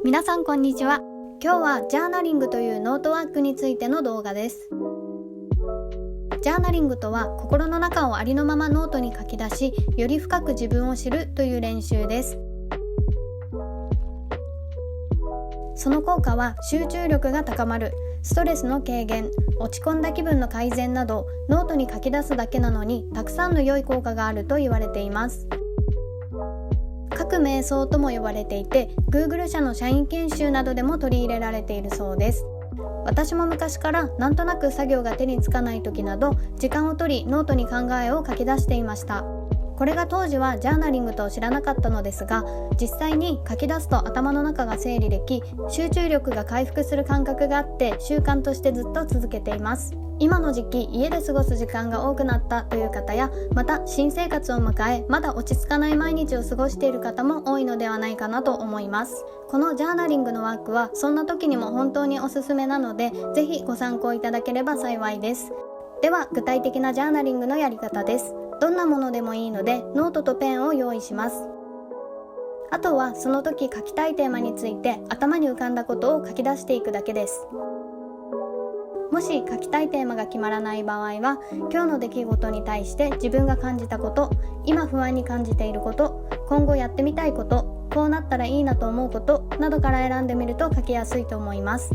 皆さんこんにちは。今日はジャーナリングというノートワークについての動画です。ジャーナリングとは心の中をありのままノートに書き出し、より深く自分を知るという練習です。その効果は集中力が高まる、ストレスの軽減、落ち込んだ気分の改善など、ノートに書き出すだけなのにたくさんの良い効果があると言われています。書く瞑想とも呼ばれていて、 Google 社の社員研修などでも取り入れられているそうです。私も昔からなんとなく作業が手につかない時など、時間を取りノートに考えを書き出していました。これが当時はジャーナリングと知らなかったのですが、実際に書き出すと頭の中が整理でき、集中力が回復する感覚があって習慣としてずっと続けています。今の時期家で過ごす時間が多くなったという方や、また新生活を迎えまだ落ち着かない毎日を過ごしている方も多いのではないかなと思います。このジャーナリングのワークはそんな時にも本当におすすめなので、ぜひご参考いただければ幸いです。では具体的なジャーナリングのやり方です。どんなものでもいいのでノートとペンを用意します。あとはその時書きたいテーマについて頭に浮かんだことを書き出していくだけです。もし書きたいテーマが決まらない場合は、今日の出来事に対して自分が感じたこと、今不安に感じていること、今後やってみたいこと、こうなったらいいなと思うことなどから選んでみると書きやすいと思います。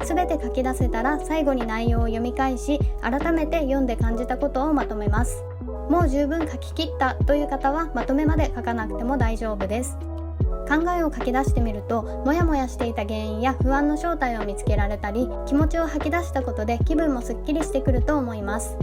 すべて書き出せたら最後に内容を読み返し、改めて読んで感じたことをまとめます。もう十分書き切ったという方はまとめまで書かなくても大丈夫です。考えを書き出してみると、もやもやしていた原因や不安の正体を見つけられたり、気持ちを吐き出したことで気分もすっきりしてくると思います。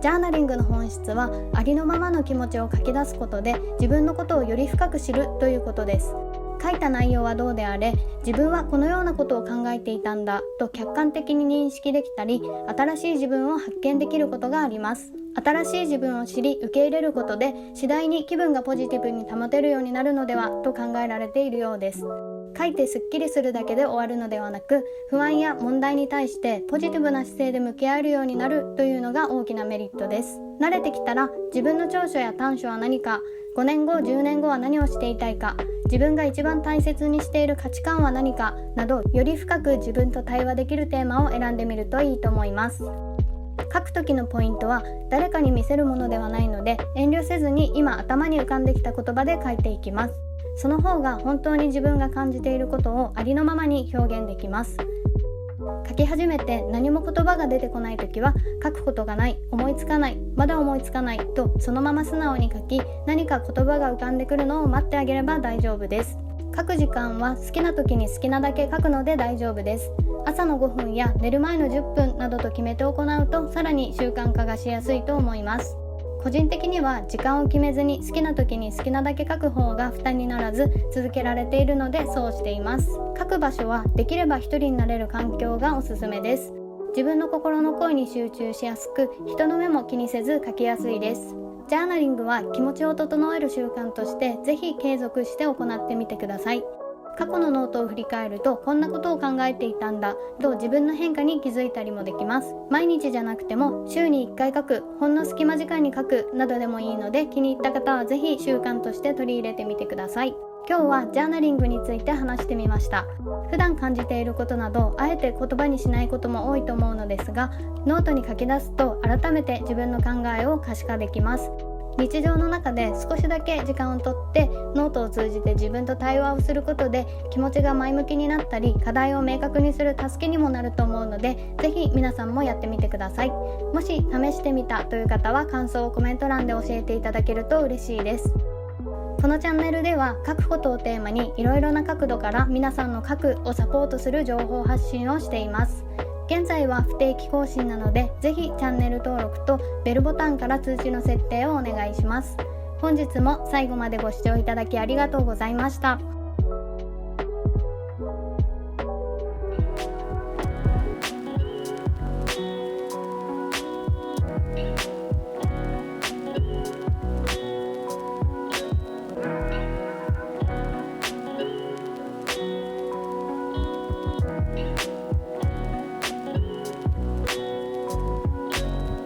ジャーナリングの本質はありのままの気持ちを書き出すことで、自分のことをより深く知るということです。書いた内容はどうであれ、自分はこのようなことを考えていたんだと客観的に認識できたり、新しい自分を発見できることがあります。新しい自分を知り受け入れることで、次第に気分がポジティブに保てるようになるのではと考えられているようです。書いてすっきりするだけで終わるのではなく、不安や問題に対してポジティブな姿勢で向き合えるようになるというのが大きなメリットです。慣れてきたら、自分の長所や短所は何か、5年後10年後は何をしていたいか、自分が一番大切にしている価値観は何かなど、より深く自分と対話できるテーマを選んでみるといいと思います。書く時のポイントは、誰かに見せるものではないので、遠慮せずに今頭に浮かんできた言葉で書いていきます。その方が本当に自分が感じていることをありのままに表現できます。書き始めて何も言葉が出てこないときは、書くことがない、思いつかない、まだ思いつかないとそのまま素直に書き、何か言葉が浮かんでくるのを待ってあげれば大丈夫です。書く時間は好きな時に好きなだけ書くので大丈夫です。朝の5分や寝る前の10分などと決めて行うと、さらに習慣化がしやすいと思います。個人的には時間を決めずに好きな時に好きなだけ書く方が負担にならず続けられているので、そうしています。書く場所はできれば一人になれる環境がおすすめです。自分の心の声に集中しやすく、人の目も気にせず書きやすいです。ジャーナリングは気持ちを整える習慣としてぜひ継続して行ってみてください。過去のノートを振り返ると、こんなことを考えていたんだと自分の変化に気づいたりもできます。毎日じゃなくても週に1回書く、ほんの隙間時間に書くなどでもいいので、気に入った方はぜひ習慣として取り入れてみてください。今日はジャーナリングについて話してみました。普段感じていることなどあえて言葉にしないことも多いと思うのですが、ノートに書き出すと改めて自分の考えを可視化できます。日常の中で少しだけ時間をとってノートを通じて自分と対話をすることで、気持ちが前向きになったり課題を明確にする助けにもなると思うので、ぜひ皆さんもやってみてください。もし試してみたという方は感想をコメント欄で教えていただけると嬉しいです。このチャンネルでは書くことをテーマにいろいろな角度から皆さんの書くをサポートする情報発信をしています。現在は不定期更新なので、ぜひチャンネル登録とベルボタンから通知の設定をお願いします。本日も最後までご視聴いただきありがとうございました。